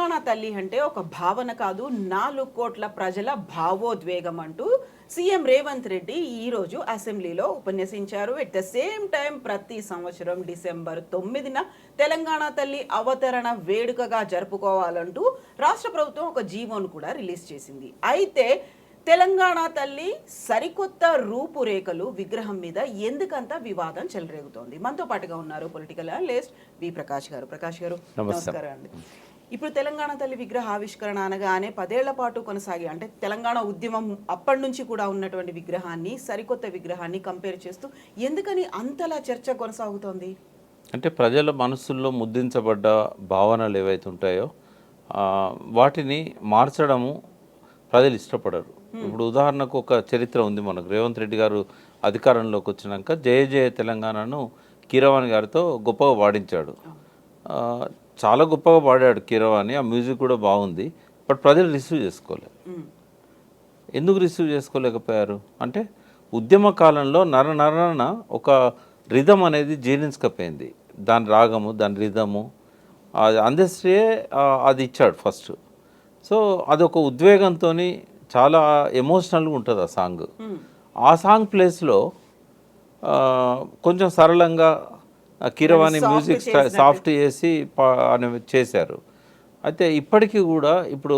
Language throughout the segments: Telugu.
తెలంగాణ తల్లి అంటే ఒక భావన కాదు, 4 కోట్ల ప్రజల భావోద్వేగం అంటూ సీఎం రేవంత్ రెడ్డి ఈరోజు అసెంబ్లీలో ఉపన్యసించారు. ఎట్ ద సేమ్ టైం ప్రతి సంవత్సరం డిసెంబర్ 9న తెలంగాణ తల్లి అవతరణ వేడుకగా జరుపుకోవాలంటూ రాష్ట్ర ప్రభుత్వం ఒక జీవోను కూడా రిలీజ్ చేసింది. అయితే తెలంగాణ తల్లి సరికొత్త రూపురేఖలు విగ్రహం మీద ఎందుకంత వివాదం చెలరేగుతోంది. మనతో పాటుగా ఉన్నారు పొలిటికల్ అనలిస్ట్ వి ప్రకాష్ గారు. ప్రకాష్ గారు నమస్కారం అండి. ఇప్పుడు తెలంగాణ తల్లి విగ్రహ ఆవిష్కరణ అనగానే 10 ఏళ్ల పాటు కొనసాగి, అంటే తెలంగాణ ఉద్యమం అప్పటి నుంచి కూడా ఉన్నటువంటి విగ్రహాన్ని సరికొత్త విగ్రహాన్ని కంపేర్ చేస్తూ ఎందుకని అంతలా చర్చ కొనసాగుతోంది? అంటే ప్రజల మనసుల్లో ముద్రించబడ్డ భావనలు ఏవైతే ఉంటాయో వాటిని మార్చడము ప్రజలు ఇష్టపడరు. ఇప్పుడు ఉదాహరణకు ఒక చరిత్ర ఉంది మనకు. రేవంత్ రెడ్డి గారు అధికారంలోకి వచ్చినాక జయ జయ తెలంగాణను కీరవాణి గారితో గొప్పగా పాడించాడు. చాలా గొప్పగా పాడాడు కీరవాణి, ఆ మ్యూజిక్ కూడా బాగుంది. బట్ ప్రజలు రిసీవ్ చేసుకోలేదు. ఎందుకు రిసీవ్ చేసుకోలేకపోయారు అంటే ఉద్యమ కాలంలో నరన ఒక రిధం అనేది జీర్ణించకపోయింది. దాని రాగము, దాని రిధము అందశ్రీ అది ఇచ్చాడు ఫస్ట్. సో అదొక ఉద్వేగంతో చాలా ఎమోషనల్గా ఉంటుంది ఆ సాంగ్. ఆ సాంగ్ ప్లేస్లో కొంచెం సరళంగా కీరవాణి మ్యూజిక్ సాఫ్ట్ చేసి చేశారు. అయితే ఇప్పటికీ కూడా ఇప్పుడు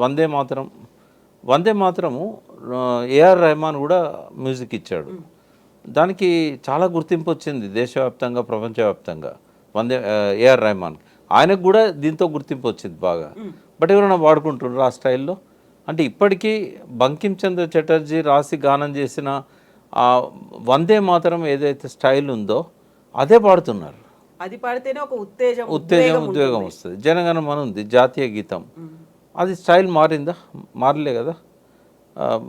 వందే మాతరము ఏఆర్ రెహమాన్ కూడా మ్యూజిక్ ఇచ్చాడు. దానికి చాలా గుర్తింపు వచ్చింది దేశవ్యాప్తంగా, ప్రపంచవ్యాప్తంగా. ఏఆర్ రెహమాన్ ఆయనకు కూడా దీంతో గుర్తింపు వచ్చింది బాగా. బట్ ఎవరైనా వాడుకుంటున్నారు ఆ స్టైల్లో? అంటే ఇప్పటికీ బంకిం చంద్ర చటర్జీ రాసి గానం చేసిన ఆ వందే మాతరం ఏదైతే స్టైల్ ఉందో అదే పాడుతున్నారు. అది పాడితేనే ఒక ఉద్వేగం వస్తుంది. జనగణమన ఉంది, జాతీయ గీతం. అది స్టైల్ మారిందా? మారలే కదా.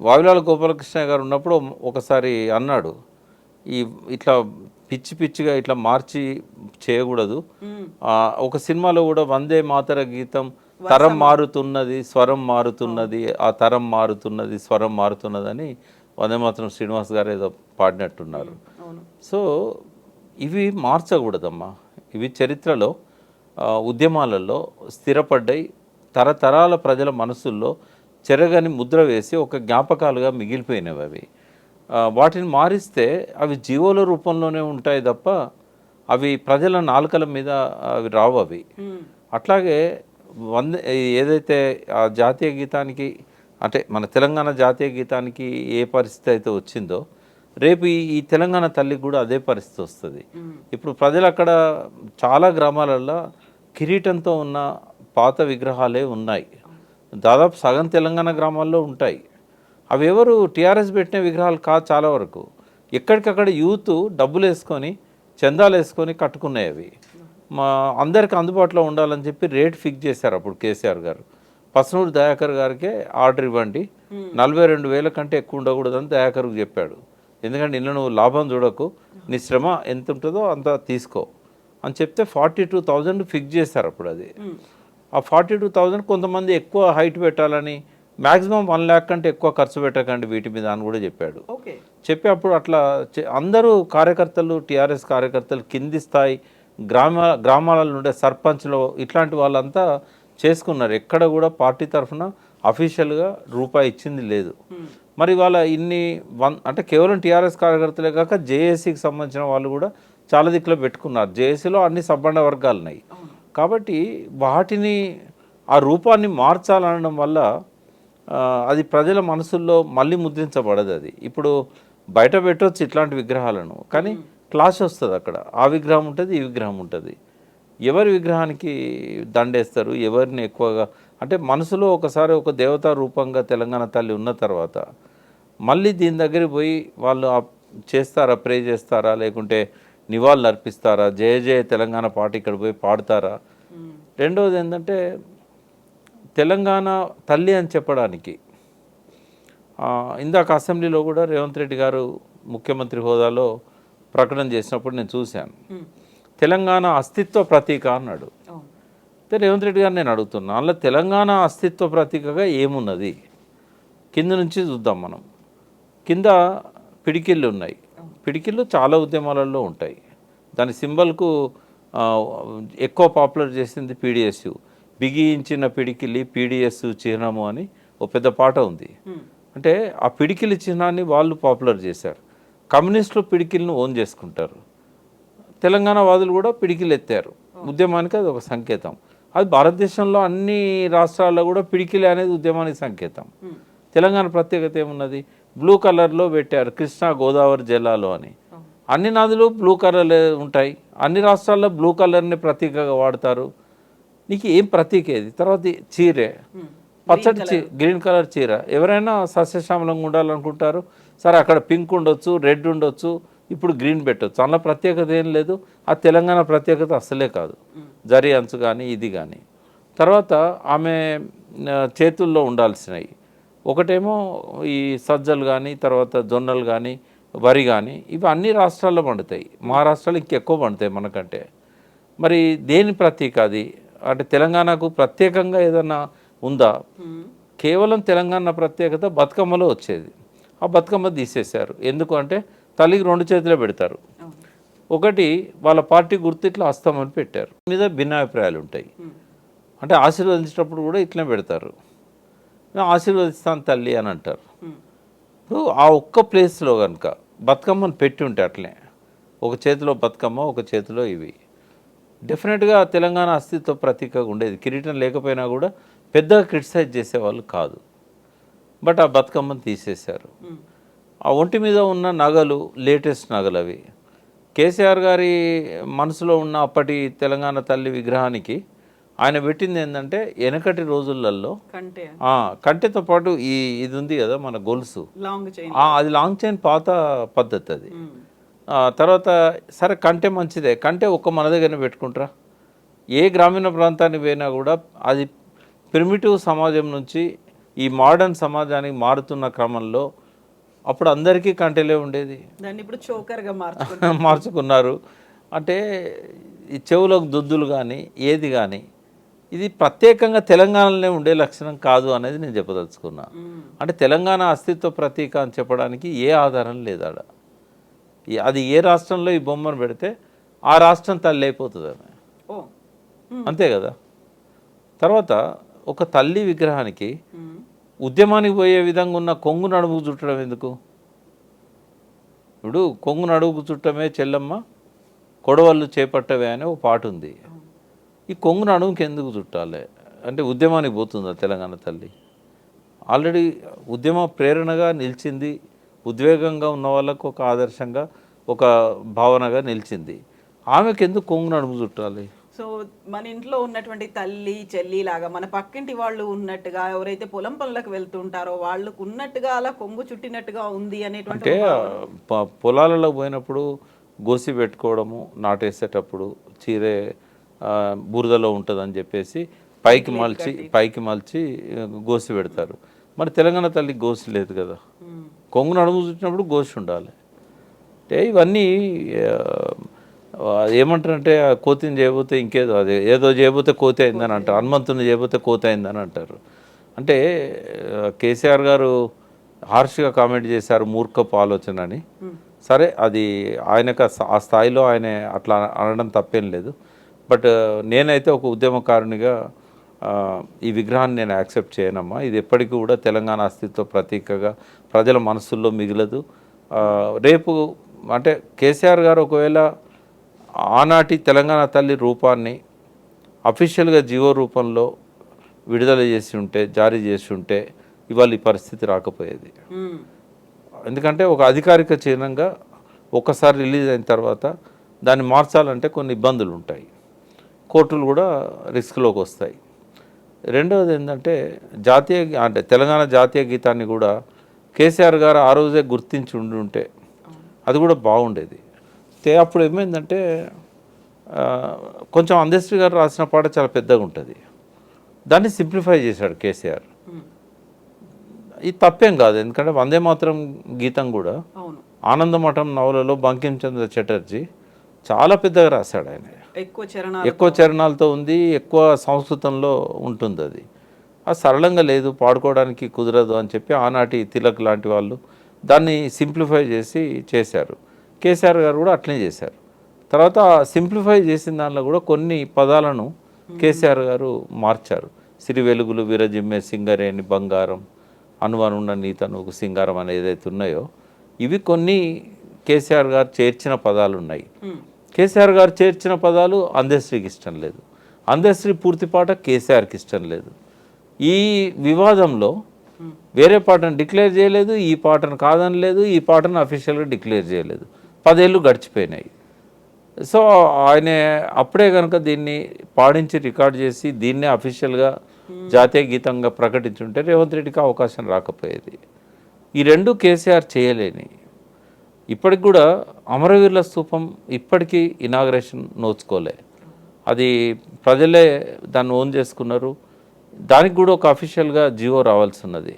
వావిలాల గోపాలకృష్ణ గారు ఉన్నప్పుడు ఒకసారి అన్నాడు, ఇట్లా పిచ్చిగా ఇట్లా మార్చి చేయకూడదు. ఒక సినిమాలో కూడా వందే మాతర గీతం తరం మారుతున్నది, స్వరం మారుతున్నది, ఆ తరం మారుతున్నది, స్వరం మారుతున్నది అని వందే మాతరం శ్రీనివాస్ గారు ఏదో పాడినట్టున్నారు. సో ఇవి మార్చకూడదమ్మా. ఇవి చరిత్రలో ఉద్యమాలలో స్థిరపడ్డాయి, తరతరాల ప్రజల మనసుల్లో చెరగని ముద్ర వేసి ఒక జ్ఞాపకాలుగా మిగిలిపోయినవి. అవి వాటిని మారిస్తే అవి జీవోల రూపంలోనే ఉంటాయి తప్ప అవి ప్రజల నాలుకల మీద అవి రావు. అవి అట్లాగే ఏదైతే ఆ జాతీయ గీతానికి, అంటే మన తెలంగాణ జాతీయ గీతానికి ఏ పరిస్థితి అయితే వచ్చిందో రేపు ఈ తెలంగాణ తల్లికి కూడా అదే పరిస్థితి వస్తుంది. ఇప్పుడు ప్రజలు అక్కడ చాలా గ్రామాలలో కిరీటంతో ఉన్న పాత విగ్రహాలే ఉన్నాయి. దాదాపు సగం తెలంగాణ గ్రామాల్లో ఉంటాయి. అవి ఎవరు టీఆర్ఎస్ పెట్టిన విగ్రహాలు కాదు. చాలా వరకు ఎక్కడికక్కడ యూత్ డబ్బులు వేసుకొని, చందాలు వేసుకొని కట్టుకున్నాయి. అవి అందరికీ అందుబాటులో ఉండాలని చెప్పి రేట్ ఫిక్స్ చేశారు అప్పుడు కేసీఆర్ గారు. పసనూరు దయాకర్ గారికే ఆర్డర్ ఇవ్వండి, 42,000 కంటే ఎక్కువ ఉండకూడదని దయాకర్కు చెప్పాడు. ఎందుకంటే నిన్న నువ్వు లాభం చూడకు, నీ శ్రమ ఎంత ఉంటుందో అంత తీసుకో అని చెప్తే 42,000 ఫిక్స్ చేశారు అప్పుడు. అది ఆ 42,000 కొంతమంది ఎక్కువ హైట్ పెట్టాలని, మ్యాక్సిమం 1 lakh కంటే ఎక్కువ ఖర్చు పెట్టకండి వీటి మీద అని కూడా చెప్పాడు. చెప్పి అప్పుడు అట్లా అందరూ కార్యకర్తలు, టీఆర్ఎస్ కార్యకర్తలు, కింది స్థాయి గ్రామాలలో ఉండే సర్పంచ్లు ఇట్లాంటి వాళ్ళంతా చేసుకున్నారు. ఎక్కడ కూడా పార్టీ తరఫున అఫీషియల్గా రూపాయి ఇచ్చింది లేదు. మరి వాళ్ళ అంటే కేవలం టీఆర్ఎస్ కార్యకర్తలే కాక జేఏసీకి సంబంధించిన వాళ్ళు కూడా చాలా దిక్కులో పెట్టుకున్నారు. జేఏసీలో అన్ని సబ్బండ వర్గాలు ఉన్నాయి కాబట్టి వాటిని ఆ రూపాన్ని మార్చాలనడం వల్ల అది ప్రజల మనసుల్లో మళ్ళీ ముద్రించబడదు. అది ఇప్పుడు బయట పెట్టవచ్చు ఇట్లాంటి విగ్రహాలను, కానీ క్లాష్ వస్తుంది అక్కడ. ఆ విగ్రహం ఉంటుంది, ఈ విగ్రహం ఉంటుంది. ఎవరి విగ్రహానికి దండేస్తారు, ఎవరిని ఎక్కువగా అంటే మనసులో ఒకసారి ఒక దేవతా రూపంగా తెలంగాణ తల్లి ఉన్న తర్వాత మళ్ళీ దీని దగ్గరికి పోయి వాళ్ళు చేస్తారా, ప్రే చేస్తారా, లేకుంటే నివాళులు అర్పిస్తారా, జయ జయ తెలంగాణ పాట ఇక్కడ పోయి పాడతారా? రెండవది ఏంటంటే తెలంగాణ తల్లి అని చెప్పడానికి ఇందాక అసెంబ్లీలో కూడా రేవంత్ రెడ్డి గారు ముఖ్యమంత్రి హోదాలో ప్రకటన చేసినప్పుడు నేను చూశాను. తెలంగాణ అస్తిత్వ ప్రతీక అన్నాడు. రేవంత్ రెడ్డి గారు నేను అడుగుతున్నా, అందులో తెలంగాణ అస్తిత్వ ప్రతీకగా ఏమున్నది? కింద నుంచి చూద్దాం మనం. కింద పిడికిళ్ళు ఉన్నాయి. పిడికిళ్ళు చాలా ఉద్యమాలలో ఉంటాయి. దాని సింబల్కు ఎక్కువ పాపులర్ చేసింది పీడిఎస్యు. బిగించిన పిడికిలి పీడిఎస్ చిహ్నము అని ఒక పెద్ద పాట ఉంది. అంటే ఆ పిడికిలి చిహ్నాన్ని వాళ్ళు పాపులర్ చేశారు. కమ్యూనిస్టులు పిడికిల్ని ఓన్ చేసుకుంటారు. తెలంగాణ వాదులు కూడా పిడికిలు ఎత్తారు. ఉద్యమానికి అది ఒక సంకేతం. అది భారతదేశంలో అన్ని రాష్ట్రాల్లో కూడా పిడికిలి అనేది ఉద్యమానికి సంకేతం. తెలంగాణ ప్రత్యేకత ఏమున్నది? బ్లూ కలర్లో పెట్టారు కృష్ణా గోదావరి జిల్లాలో అని. అన్ని నదులు బ్లూ కలర్ ఉంటాయి. అన్ని రాష్ట్రాల్లో బ్లూ కలర్ని ప్రతీకగా వాడతారు. నీకు ఏం ప్రతీక ఏది? తర్వాత చీరే పచ్చడి గ్రీన్ కలర్ చీర. ఎవరైనా సస్యశ్యామలంగా ఉండాలనుకుంటారు. సరే అక్కడ పింక్ ఉండొచ్చు, రెడ్ ఉండొచ్చు, ఇప్పుడు గ్రీన్ పెట్టవచ్చు. అందులో ప్రత్యేకత ఏం లేదు. ఆ తెలంగాణ ప్రత్యేకత అసలే కాదు. జరి అంచు కానీ ఇది కానీ. తర్వాత ఆమె చేతుల్లో ఉండాల్సినవి ఒకటేమో ఈ సజ్జలు కానీ, తర్వాత జొన్నలు కానీ, వరి కానీ, ఇవి అన్ని రాష్ట్రాల్లో పండుతాయి. మహారాష్ట్రలో ఇంకెక్కువ పండుతాయి మనకంటే. మరి దేని ప్రతీక అది? అంటే తెలంగాణకు ప్రత్యేకంగా ఏదన్నా ఉందా? కేవలం తెలంగాణ ప్రత్యేకత బతుకమ్మలో వచ్చేది. ఆ బతుకమ్మ తీసేశారు. ఎందుకు అంటే తల్లికి 2 చేతులే పెడతారు. ఒకటి వాళ్ళ పార్టీ గుర్తు ఇట్లా హస్తమని పెట్టారు. మీద భిన్నాభిప్రాయాలు ఉంటాయి. అంటే ఆశీర్వదించేటప్పుడు కూడా ఇట్లనే పెడతారు. ఆశీర్వదిస్తాను తల్లి అని అంటారు. ఇప్పుడు ఆ ఒక్క ప్లేస్లో కనుక బతుకమ్మను పెట్టి ఉంటే అట్లే ఒక చేతిలో బతుకమ్మ, ఒక చేతిలో ఇవి, డెఫినెట్గా తెలంగాణ అస్తిత్వ ప్రతీకగా ఉండేది. కిరీటం లేకపోయినా కూడా పెద్దగా క్రిటిసైజ్ చేసేవాళ్ళు కాదు. బట్ ఆ బతుకమ్మను తీసేశారు. ఆ ఒంటి మీద ఉన్న నగలు లేటెస్ట్ నగలు అవి. కేసీఆర్ గారి మనసులో ఉన్న అప్పటి తెలంగాణ తల్లి విగ్రహానికి ఆయన పెట్టింది ఏంటంటే వెనకటి రోజులలో కంటెతో పాటు ఇది ఉంది కదా మన గొలుసు, అది లాంగ్ చైన్ పాత పద్ధతి అది. తర్వాత సరే కంటె మంచిదే, కంటె ఒక్క మన దగ్గరనే పెట్టుకుంటారా? ఏ గ్రామీణ ప్రాంతానికి పోయినా కూడా అది ప్రిమిటివ్ సమాజం నుంచి ఈ మోడర్న్ సమాజానికి మారుతున్న క్రమంలో అప్పుడు అందరికీ కంటెలే ఉండేది. దాన్ని ఇప్పుడు చోకర్గా మార్చుకున్నారు. అంటే ఈ చెవులకు దుద్దులు కానీ ఏది కానీ ఇది ప్రత్యేకంగా తెలంగాణలోనే ఉండే లక్షణం కాదు అనేది నేను చెప్పదలుచుకున్నా. అంటే తెలంగాణ అస్తిత్వ ప్రతీక అని చెప్పడానికి ఏ ఆధారం లేదు ఆడ. అది ఏ రాష్ట్రంలో ఈ బొమ్మను పెడితే ఆ రాష్ట్రం తల్లి అయిపోతుంది ఆమె, అంతే కదా. తర్వాత ఒక తల్లి విగ్రహానికి ఉద్యమానికి పోయే విధంగా ఉన్న కొంగు నడుముకు చుట్టడం ఎందుకు? ఇప్పుడు కొంగు నడుముకు చుట్టమే చెల్లమ్మ కొడవళ్ళు చేపట్టవే అనే ఒక పాట ఉంది. ఈ కొంగు నడుముకి ఎందుకు చుట్టాలి? అంటే ఉద్యమానికి పోతుందా తెలంగాణ తల్లి? ఆల్రెడీ ఉద్యమ ప్రేరణగా నిలిచింది, ఉద్వేగంగా ఉన్న వాళ్ళకు ఒక ఆదర్శంగా, ఒక భావనగా నిలిచింది. ఆమెకు ఎందుకు కొంగు నడుము చుట్టాలి? సో మన ఇంట్లో ఉన్నటువంటి తల్లి చెల్లి లాగా మన పక్కింటి వాళ్ళు ఉన్నట్టుగా, ఎవరైతే పొలం పనులకు వెళ్తుంటారో వాళ్ళకు ఉన్నట్టుగా అలా కొంగు చుట్టినట్టుగా ఉంది అనేటువంటి. అంటే పొలాలలో పోయినప్పుడు గోసి పెట్టుకోవడము, నాటేసేటప్పుడు చీరే బురదలో ఉంటుందని చెప్పేసి పైకి మలిచి గోసి పెడతారు. మరి తెలంగాణ తల్లికి గోసి లేదు కదా. కొంగు నడుము చుట్టినప్పుడు గోసి ఉండాలి. అంటే ఇవన్నీ ఏమంటారంటే కోతిని చేయబోతే ఇంకేదో, అదే ఏదో చేయబోతే కోతి అయిందని అంటారు, హనుమంతుని చేయబోతే కోతి అయిందని అంటారు. అంటే కేసీఆర్ గారు హార్ష్గా కామెంట్ చేశారు, మూర్ఖపు ఆలోచన అని. సరే అది ఆయనకు ఆ స్థాయిలో ఆయన అట్లా అనడం తప్పేం లేదు. బట్ నేనైతే ఒక ఉద్యమకారునిగా ఈ విగ్రహాన్ని నేను యాక్సెప్ట్ చేయనమ్మా. ఇది ఎప్పటికీ కూడా తెలంగాణ అస్తిత్వ ప్రతీకగా ప్రజల మనసుల్లో మిగలదు. రేపు అంటే కేసీఆర్ గారు ఒకవేళ ఆనాటి తెలంగాణ తల్లి రూపాన్ని అఫీషియల్గా జీవో రూపంలో విడుదల చేసి ఉంటే, జారీ చేసి ఉంటే ఇవాళ ఈ పరిస్థితి రాకపోయేది. ఎందుకంటే ఒక అధికారిక చిహ్నంగా ఒక్కసారి రిలీజ్ అయిన తర్వాత దాన్ని మార్చాలంటే కొన్ని ఇబ్బందులు ఉంటాయి, కోర్టులు కూడా రిస్క్లోకి వస్తాయి. రెండవది ఏంటంటే అంటే తెలంగాణ జాతీయ గీతాన్ని కూడా కేసీఆర్ గారు ఆ రోజే గుర్తించి ఉంటే అది కూడా బాగుండేది. అప్పుడు ఏమైందంటే కొంచెం అందశ్రీ గారు రాసిన పాట చాలా పెద్దగా ఉంటుంది, దాన్ని సింప్లిఫై చేశాడు కేసీఆర్. ఇది తప్పేం కాదు, ఎందుకంటే వందే మాతరం గీతం కూడా ఆనందమఠం నవలలో బంకించంద్ర చటర్జీ చాలా పెద్దగా రాశాడు. ఆయన ఎక్కువ చరణాలతో ఉంది, ఎక్కువ సంస్కృతంలో ఉంటుంది. అది సరళంగా లేదు, పాడుకోవడానికి కుదరదు అని చెప్పి ఆనాటి తిలక్ లాంటి వాళ్ళు దాన్ని సింప్లిఫై చేశారు. కేసీఆర్ గారు కూడా అట్లనే చేశారు. తర్వాత సింప్లిఫై చేసిన దానిలో కూడా కొన్ని పదాలను కేసీఆర్ గారు మార్చారు. సిరి వెలుగులు విరజిమ్మే సింగరేణి బంగారం అనువనున్న నీతనుకు సింగారం అనేది ఏదైతే ఉన్నాయో ఇవి కొన్ని కేసీఆర్ గారు చేర్చిన పదాలు ఉన్నాయి. కేసీఆర్ గారు చేర్చిన పదాలు అందశ్రీకి ఇష్టం లేదు, అందశ్రీ పూర్తి పాట కేసీఆర్కి ఇష్టం లేదు. ఈ వివాదంలో వేరే పాటను డిక్లేర్ చేయలేదు, ఈ పాటను కాదనలేదు, ఈ పాటను అఫీషియల్గా డిక్లేర్ చేయలేదు. 10 ఏళ్ళు గడిచిపోయినాయి. సో ఆయన అప్పుడే కనుక దీన్ని పాడించి రికార్డ్ చేసి దీన్నే అఫీషియల్గా జాతీయ గీతంగా ప్రకటించుంటే రేవంత్ రెడ్డికి అవకాశం రాకపోయేది. ఈ రెండు కేసీఆర్ చేయలేని. ఇప్పటికి కూడా అమరవీరుల స్తూపం ఇప్పటికీ ఇనాగ్రేషన్ నోచుకోలే, అది ప్రజలే దాన్ని ఓన్ చేసుకున్నారు. దానికి కూడా ఒక అఫీషియల్గా జీవో రావాల్సి ఉన్నది.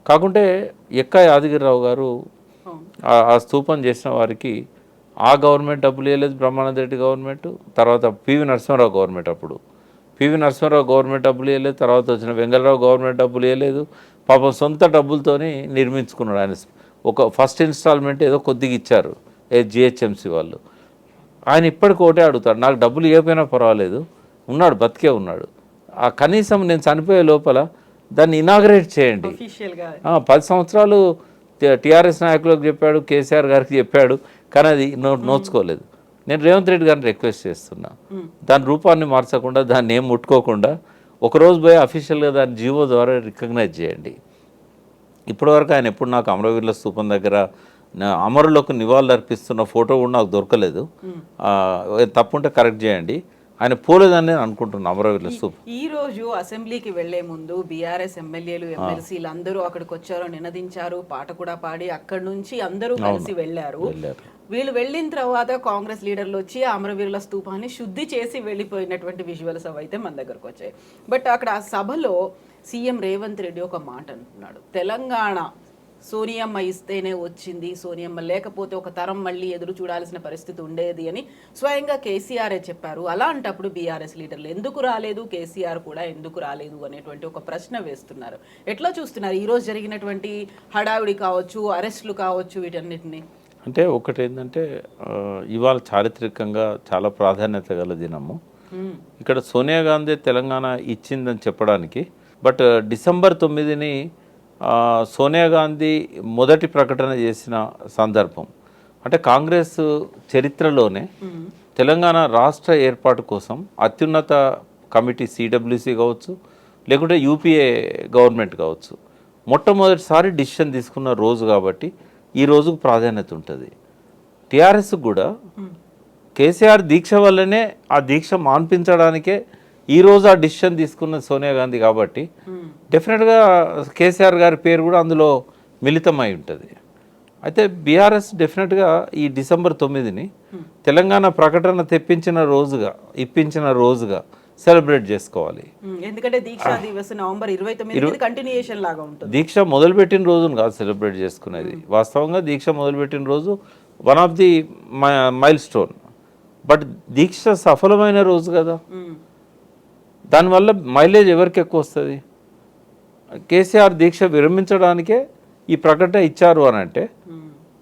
కాకుంటే ఎక్క యాదగిరిరావు గారు ఆ స్తూపం చేసిన వారికి ఆ గవర్నమెంట్ డబ్బులు ఇవ్వలేదు, బ్రహ్మానంద రెడ్డి గవర్నమెంట్, తర్వాత పివి నరసింహారావు గవర్నమెంట్, అప్పుడు పివి నరసింహారావు గవర్నమెంట్ డబ్బులు ఇవ్వలేదు, తర్వాత వచ్చిన వెంగళరావు గవర్నమెంట్ డబ్బులు ఇవ్వలేదు. పాపం సొంత డబ్బులతోని నిర్మించుకున్నాడు ఆయన. ఒక ఫస్ట్ ఇన్స్టాల్మెంట్ ఏదో కొద్దిగా ఇచ్చారు జిహెచ్ఎంసీ వాళ్ళు. ఆయన ఇప్పటికి ఒకటే అడుగుతాడు, నాకు డబ్బులు ఇవ్వకపోయినా పర్వాలేదు, ఉన్నాడు, బతికే ఉన్నాడు, ఆ కనీసం నేను చనిపోయే లోపల దాన్ని ఇనాగరేట్ చేయండి. 10 సంవత్సరాలు టీఆర్ఎస్ నాయకులకు చెప్పాడు, కేసీఆర్ గారికి చెప్పాడు, కానీ అది నోచుకోలేదు. నేను రేవంత్ రెడ్డి గారిని రిక్వెస్ట్ చేస్తున్నా, దాని రూపాన్ని మార్చకుండా, దాన్ని ఏం ముట్టుకోకుండా ఒకరోజు పోయి అఫీషియల్గా దాన్ని జీవో ద్వారా రికగ్నైజ్ చేయండి. ఇప్పటివరకు ఆయన ఎప్పుడు నాకు అమరవీరుల స్తూపం దగ్గర అమరులకు నివాళులు అర్పిస్తున్న ఫోటో కూడా నాకు దొరకలేదు. తప్పుంటే కరెక్ట్ చేయండి. ఆయన పోలేదని నేను అనుకుంటున్నాను అమరవీరుల స్తూపం. ఈ రోజు అసెంబ్లీకి వెళ్లే ముందు బీఆర్ఎస్ ఎమ్మెల్యేలు ఎమ్మెల్సీలు అందరూ అక్కడికి వచ్చారు, నినదించారు, పాట కూడా పాడి అక్కడి నుంచి అందరూ కలిసి వెళ్లారు. వీళ్ళు వెళ్ళిన తర్వాత కాంగ్రెస్ లీడర్లు వచ్చి అమరవీరుల స్తూపాన్ని శుద్ధి చేసి వెళ్ళిపోయినటువంటి విజువల్స్ అయితే మన దగ్గరకు వచ్చాయి. బట్ అక్కడ ఆ సభలో సీఎం రేవంత్ రెడ్డి ఒక మాట అంటున్నాడు, తెలంగాణ సోనియమ్మ ఇస్తేనే వచ్చింది, సోనియమ్మ లేకపోతే ఒక తరం మళ్ళీ ఎదురు చూడాల్సిన పరిస్థితి ఉండేది అని స్వయంగా కేసీఆరే చెప్పారు. అలాంటప్పుడు బీఆర్ఎస్ లీడర్లు ఎందుకు రాలేదు, కేసీఆర్ కూడా ఎందుకు రాలేదు అనేటువంటి ఒక ప్రశ్న వేస్తున్నారు. ఎట్లా చూస్తున్నారు ఈరోజు జరిగినటువంటి హడావిడి కావచ్చు, అరెస్టులు కావచ్చు, వీటన్నిటిని? అంటే ఒకటి ఏంటంటే ఇవాళ చారిత్రకంగా చాలా ప్రాధాన్యత గల దినము. ఇక్కడ సోనియా గాంధీ తెలంగాణ ఇచ్చిందని చెప్పడానికి, బట్ డిసెంబర్ 9ని సోనియా గాంధీ మొదటి ప్రకటన చేసిన సందర్భం. అంటే కాంగ్రెస్ చరిత్రలోనే తెలంగాణ రాష్ట్ర ఏర్పాటు కోసం అత్యున్నత కమిటీ సిడబ్ల్యూసి కావచ్చు, లేకుంటే యూపీఏ గవర్నమెంట్ కావచ్చు, మొట్టమొదటిసారి డిసిషన్ తీసుకున్న రోజు కాబట్టి ఈ రోజుకు ప్రాధాన్యత ఉంటుంది. టీఆర్ఎస్ కూడా కేసీఆర్ దీక్ష వల్లనే ఆ దీక్ష మాన్పించడానికే ఈరోజు ఆ డిసిషన్ తీసుకున్న సోనియా గాంధీ కాబట్టి డెఫినెట్గా కేసీఆర్ గారి పేరు కూడా అందులో మిళితమై ఉంటుంది. అయితే బీఆర్ఎస్ డెఫినెట్గా ఈ డిసెంబర్ 9ని తెలంగాణ ప్రకటన ఇప్పించిన రోజుగా సెలబ్రేట్ చేసుకోవాలి. ఎందుకంటే దీక్షా దివస్ నవంబర్ 29 కంటిన్యూయేషన్ లాగా ఉంటుంది. దీక్ష మొదలుపెట్టిన రోజును కాదు సెలబ్రేట్ చేసుకునేది. వాస్తవంగా దీక్ష మొదలుపెట్టిన రోజు one of the milestone, but దీక్ష సఫలమైన రోజు కదా. దానివల్ల మైలేజ్ ఎవరికి ఎక్కువ వస్తుంది? కేసీఆర్ దీక్ష విరమించడానికే ఈ ప్రకటన ఇచ్చారు అని అంటే,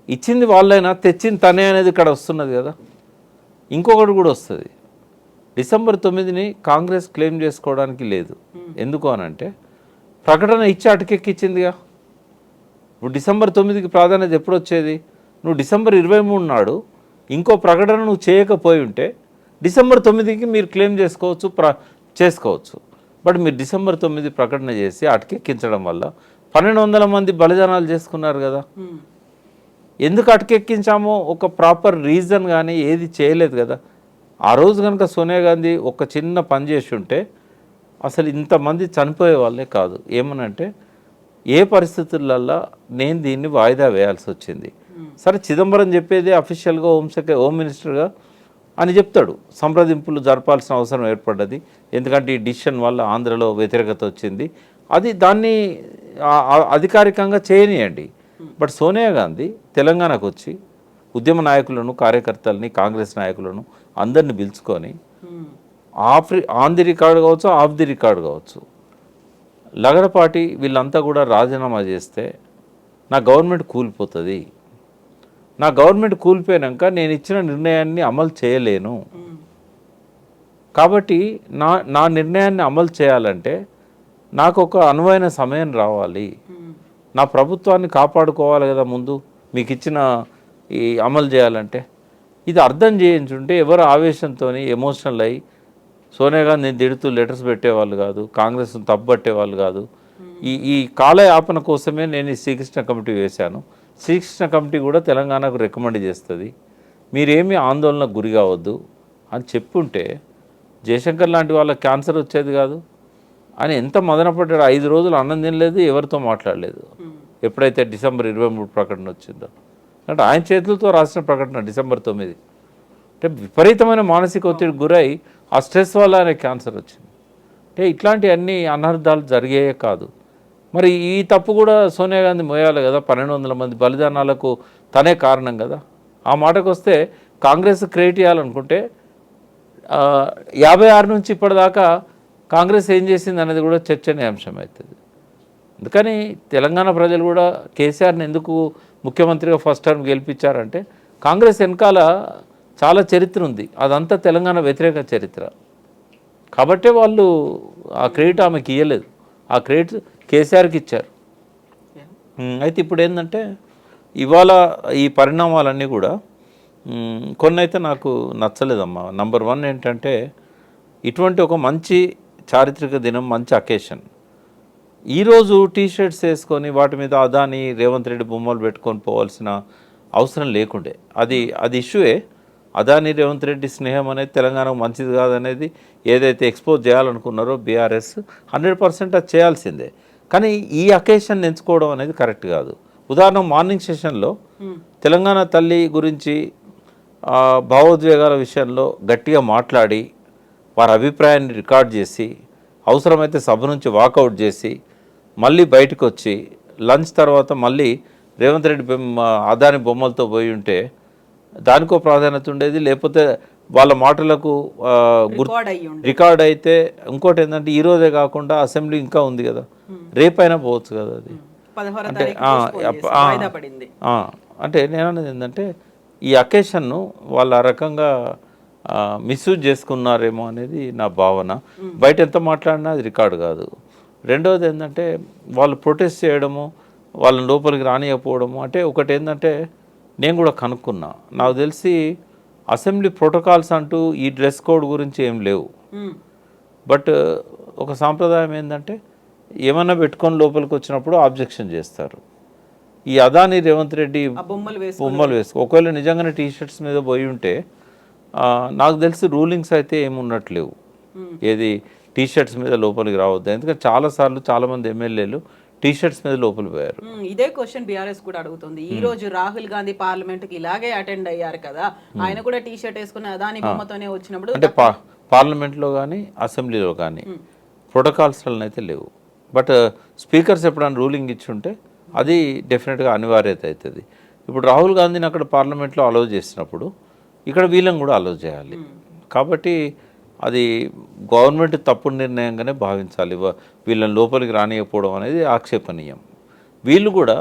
ఇచ్చింది వాళ్ళైనా తెచ్చింది తనే అనేది ఇక్కడ వస్తున్నది కదా. ఇంకొకటి కూడా వస్తుంది, డిసెంబర్ 9ని కాంగ్రెస్ క్లెయిమ్ చేసుకోవడానికి లేదు. ఎందుకు అని అంటే ప్రకటన ఇచ్చి అటుకెక్కిచ్చిందిగా. ఇప్పుడు డిసెంబర్ 9కి ప్రాధాన్యత ఎప్పుడు వచ్చేది? నువ్వు డిసెంబర్ 23 నాడు ఇంకో ప్రకటన నువ్వు చేయకపోయి ఉంటే డిసెంబర్ 9కి మీరు క్లెయిమ్ చేసుకోవచ్చు. బట్ మీరు డిసెంబర్ 9 ప్రకటన చేసి అటుకెక్కించడం వల్ల 1200 మంది బలిదానాలు చేసుకున్నారు కదా. ఎందుకు అటుకెక్కించామో ఒక ప్రాపర్ రీజన్ కానీ ఏది చేయలేదు కదా. ఆ రోజు కనుక సోనియా గాంధీ ఒక చిన్న పని చేసి ఉంటే అసలు ఇంతమంది చనిపోయే వాళ్ళే కాదు. ఏమనంటే ఏ పరిస్థితులల్లో నేను దీన్ని వాయిదా వేయాల్సి వచ్చింది. సరే చిదంబరం చెప్పేది అఫీషియల్గా హోమ్ మినిస్టర్గా అని చెప్తాడు, సంప్రదింపులు జరపాల్సిన అవసరం ఏర్పడ్డది, ఎందుకంటే ఈ డిసిషన్ వల్ల ఆంధ్రలో వ్యతిరేకత వచ్చింది, దాన్ని అధికారికంగా చేయనియండి. బట్ సోనియా గాంధీ తెలంగాణకు వచ్చి ఉద్యమ నాయకులను, కార్యకర్తలని, కాంగ్రెస్ నాయకులను అందరిని పిలుచుకొని ఆన్ ది రికార్డ్ కావచ్చు, ఆఫ్ ది రికార్డ్ కావచ్చు, లగడపాటి వీళ్ళంతా కూడా రాజీనామా చేస్తే నా గవర్నమెంట్ కూలిపోతుంది, నా గవర్నమెంట్ కూలిపోయాక నేను ఇచ్చిన నిర్ణయాన్ని అమలు చేయలేను, కాబట్టి నా నిర్ణయాన్ని అమలు చేయాలంటే నాకు ఒక అనువైన సమయం రావాలి, నా ప్రభుత్వాన్ని కాపాడుకోవాలి కదా ముందు మీకు ఇచ్చిన ఈ అమలు చేయాలంటే. ఇది అర్థం చేయించుంటే ఎవరు ఆవేశంతో ఎమోషనల్ అయ్యి సోనియా గాంధీని తిడుతూ లెటర్స్ పెట్టేవాళ్ళు కాదు, కాంగ్రెస్ను తప్పుపట్టేవాళ్ళు కాదు. ఈ కాలయాపన కోసమే నేను ఈ శ్రీకృష్ణ కమిటీ వేశాను. శ్రీకృష్ణ కమిటీ కూడా తెలంగాణకు రికమెండ్ చేస్తుంది, మీరేమీ ఆందోళనకు గురి కావద్దు అని చెప్పుంటే జయశంకర్ లాంటి వాళ్ళకి క్యాన్సర్ వచ్చేది కాదు. అని ఎంత మదనపడ్డాడు, 5 రోజులు అన్నం తినలేదు, ఎవరితో మాట్లాడలేదు. ఎప్పుడైతే డిసెంబర్ 23 ప్రకటన వచ్చిందో, అంటే ఆయన చేతులతో రాసిన ప్రకటన డిసెంబర్ 9. అంటే విపరీతమైన మానసిక ఒత్తిడికి గురై ఆ స్ట్రెస్ వల్ల ఆయన క్యాన్సర్ వచ్చింది. అంటే ఇట్లాంటి అన్ని అనర్థాలు జరిగాయే కాదు. మరి ఈ తప్పు కూడా సోనియా గాంధీ మోయాలి కదా, 1200 మంది బలిదానాలకు తనే కారణం కదా. ఆ మాటకు వస్తే కాంగ్రెస్ క్రియేట్ చేయాలనుకుంటే 56 నుంచి ఇప్పటిదాకా కాంగ్రెస్ ఏం చేసింది అనేది కూడా చర్చనీయాంశం అవుతుంది. అందుకని తెలంగాణ ప్రజలు కూడా కేసీఆర్ని ఎందుకు ముఖ్యమంత్రిగా ఫస్ట్ టర్మ్ గెలిపించారంటే కాంగ్రెస్ వెనకాల చాలా చరిత్ర ఉంది, అదంతా తెలంగాణ వ్యతిరేక చరిత్ర. కాబట్టే వాళ్ళు ఆ క్రెడిట్ ఆమెకి ఇవ్వలేదు, ఆ క్రెడిట్ కేసీఆర్కి ఇచ్చారు. అయితే ఇప్పుడు ఏంటంటే ఇవాళ ఈ పరిణామాలన్నీ కూడా కొన్ని అయితే నాకు నచ్చలేదమ్మా. నంబర్ 1 ఏంటంటే ఇటువంటి ఒక మంచి చారిత్రక దినం, మంచి అకేషన్, ఈరోజు టీషర్ట్స్ వేసుకొని వాటి మీద అదాని రేవంత్ రెడ్డి బొమ్మలు పెట్టుకొని పోవాల్సిన అవసరం లేకుండే. అది ఇష్యూయే. అదాని రేవంత్ రెడ్డి స్నేహం అనేది తెలంగాణకు మంచిది కాదనేది ఏదైతే ఎక్స్పోజ్ చేయాలనుకున్నారో బీఆర్ఎస్ 100% అది చేయాల్సిందే. కానీ ఈ అకేషన్ ఎంచుకోవడం అనేది కరెక్ట్ కాదు. ఉదాహరణ మార్నింగ్ సెషన్లో తెలంగాణ తల్లి గురించి భావోద్వేగాల విషయంలో గట్టిగా మాట్లాడి వారి అభిప్రాయాన్ని రికార్డ్ చేసి అవసరమైతే సభ నుంచి వాకౌట్ చేసి మళ్ళీ బయటకు వచ్చి లంచ్ తర్వాత మళ్ళీ రేవంత్ రెడ్డి అదాని బొమ్మలతో పోయి ఉంటే దానికో ప్రాధాన్యత ఉండేది. లేకపోతే వాళ్ళ మాటలకు రికార్డ్ అయితే ఇంకోటి ఏంటంటే ఈరోజే కాకుండా అసెంబ్లీ ఇంకా ఉంది కదా, రేపైనా పోవచ్చు కదా. అది అంటే నేను అనేది ఏంటంటే ఈ అకేషన్ను వాళ్ళు ఆ రకంగా మిస్యూజ్ చేసుకున్నారేమో అనేది నా భావన. బయట ఎంత మాట్లాడినా అది రికార్డు కాదు. రెండవది ఏంటంటే వాళ్ళు ప్రొటెస్ట్ చేయడము, వాళ్ళని లోపలికి రానియకపోవడము. అంటే ఒకటి ఏంటంటే నేను కూడా కనుక్కున్నా, నాకు తెలిసి అసెంబ్లీ ప్రోటోకాల్స్ అంటూ ఈ డ్రెస్ కోడ్ గురించి ఏం లేవు. బట్ ఒక సాంప్రదాయం ఏంటంటే ఏమన్నా పెట్టుకొని లోపలికి వచ్చినప్పుడు ఆబ్జెక్షన్ చేస్తారు. ఈ అదాని రేవంత్ రెడ్డి బొమ్మలు వేసుకో, ఒకవేళ నిజంగానే టీషర్ట్స్ మీద పోయి ఉంటే నాకు తెలిసి రూలింగ్స్ అయితే ఏమున్నట్లేవు, ఏది టీషర్ట్స్ మీద లోపలికి రావద్దు. ఎందుకంటే చాలాసార్లు చాలామంది ఎమ్మెల్యేలు టీషర్ట్స్ మీద లోపలికి పోయారు. ఇదే క్వశ్చన్ బీఆర్ఎస్ కూడా అడుగుతుంది. ఈ రోజు రాహుల్ గాంధీ పార్లమెంట్ కి ఇలాగే అటెండ్ అయ్యారు కదా, ఆయన కూడా టీషర్ట్ వేసుకుని అదాని బొమ్మతోనే వచ్చినప్పుడు అంటే పార్లమెంట్లో కానీ అసెంబ్లీలో కానీ ప్రోటోకాల్స్ అయితే లేవు. బట్ స్పీకర్స్ ఎప్పుడైనా రూలింగ్ ఇచ్చుంటే అది డెఫినెట్గా అనివార్యత అవుతుంది. ఇప్పుడు రాహుల్ గాంధీని అక్కడ పార్లమెంట్లో అలౌ చేసినప్పుడు ఇక్కడ వీళ్ళని కూడా అలౌ చేయాలి. కాబట్టి అది గవర్నమెంట్ తప్పుడు నిర్ణయంగానే భావించాలి. వీళ్ళని లోపలికి రానియకపోవడం అనేది ఆక్షేపణీయం. వీళ్ళు కూడా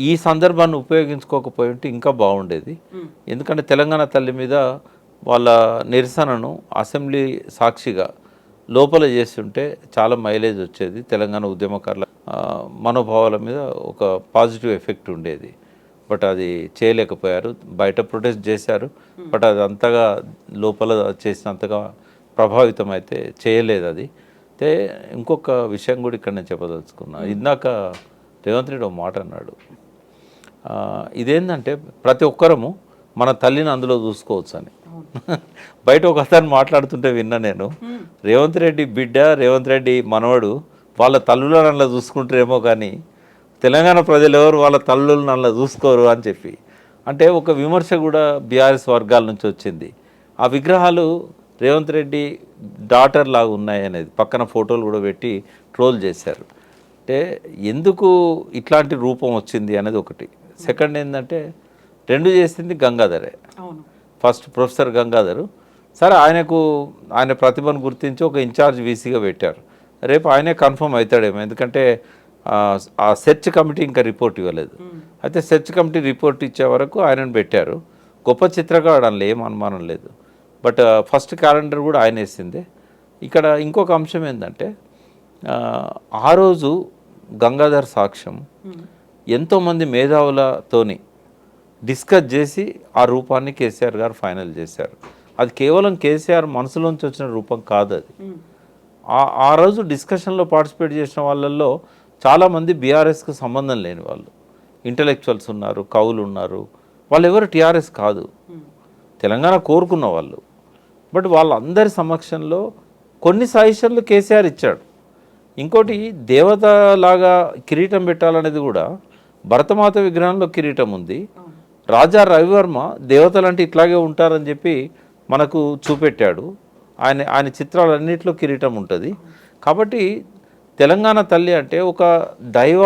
ఈ సందర్భాన్ని ఉపయోగించుకోకపోయి ఉంటే ఇంకా బాగుండేది. ఎందుకంటే తెలంగాణ తల్లి మీద వాళ్ళ నిరసనను అసెంబ్లీ సాక్షిగా లోపల చేస్తుంటే చాలా మైలేజ్ వచ్చేది, తెలంగాణ ఉద్యమకారుల మనోభావాల మీద ఒక పాజిటివ్ ఎఫెక్ట్ ఉండేది. బట్ అది చేయలేకపోయారు. బయట ప్రొటెస్ట్ చేశారు, బట్ అది అంతగా లోపల చేసినంతగా ప్రభావితం అయితే చేయలేదు. అది అయితే ఇంకొక విషయం కూడా ఇక్కడ నేను చెప్పదలుచుకున్నా. ఇందాక రేవంత్ రెడ్డి ఒక మాట అన్నాడు, ఇదేంటంటే ప్రతి ఒక్కరము మన తల్లిని అందులో చూసుకోవచ్చు అని. బయట ఒక అతను మాట్లాడుతుంటే విన్నా నేను, రేవంత్ రెడ్డి బిడ్డ, రేవంత్ రెడ్డి మనవడు వాళ్ళ తల్లులను అందులో చూసుకుంటారేమో కానీ తెలంగాణ ప్రజలు ఎవరు వాళ్ళ తల్లులను అందులో చూసుకోరు అని చెప్పి. అంటే ఒక విమర్శ కూడా బీఆర్ఎస్ వర్గాల నుంచి వచ్చింది. ఆ విగ్రహాలు రేవంత్ రెడ్డి డాటర్ లాగా ఉన్నాయి అనేది పక్కన ఫోటోలు కూడా పెట్టి ట్రోల్ చేశారు. అంటే ఎందుకు ఇట్లాంటి రూపం వచ్చింది అనేది ఒకటి. సెకండ్ ఏంటంటే రెండు చేసింది గంగాధరే. ఫస్ట్ ప్రొఫెసర్ గంగాధర్ సరే, ఆయన ప్రతిభను గుర్తించి ఒక ఇన్ఛార్జ్ వీసీగా పెట్టారు. రేపు ఆయనే కన్ఫర్మ్ అవుతాడేమో, ఎందుకంటే ఆ సెర్చ్ కమిటీ ఇంకా రిపోర్ట్ ఇవ్వలేదు. అయితే సెర్చ్ కమిటీ రిపోర్ట్ ఇచ్చే వరకు ఆయనను పెట్టారు. గొప్ప చిత్రకారుడు, అందులో ఏం అనుమానం లేదు. బట్ ఫస్ట్ క్యాలెండర్ కూడా ఆయన వేసిందే. ఇక్కడ ఇంకొక అంశం ఏంటంటే ఆ రోజు గంగాధర్ సాక్ష్యం ఎంతోమంది మేధావులతోని డిస్కస్ చేసి ఆ రూపాన్ని కేసీఆర్ గారు ఫైనల్ చేశారు. అది కేవలం కేసీఆర్ మనసులోంచి వచ్చిన రూపం కాదు అది. ఆ రోజు డిస్కషన్లో పార్టిసిపేట్ చేసిన వాళ్ళల్లో చాలామంది బీఆర్ఎస్కి సంబంధం లేని వాళ్ళు, ఇంటలెక్చువల్స్ ఉన్నారు, కవులు ఉన్నారు. వాళ్ళు ఎవరు టీఆర్ఎస్ కాదు, తెలంగాణ కోరుకున్న వాళ్ళు. బట్ వాళ్ళందరి సమక్షంలో కొన్ని సజెషన్లు కేసీఆర్ ఇచ్చాడు. ఇంకోటి, దేవతలాగా కిరీటం పెట్టాలనేది కూడా భరతమాత విగ్రహంలో కిరీటం ఉంది. రాజా రవివర్మ దేవతలంటే ఇట్లాగే ఉంటారని చెప్పి మనకు చూపెట్టాడు. ఆయన చిత్రాలన్నింటిలో కిరీటం ఉంటుంది. కాబట్టి తెలంగాణ తల్లి అంటే ఒక దైవ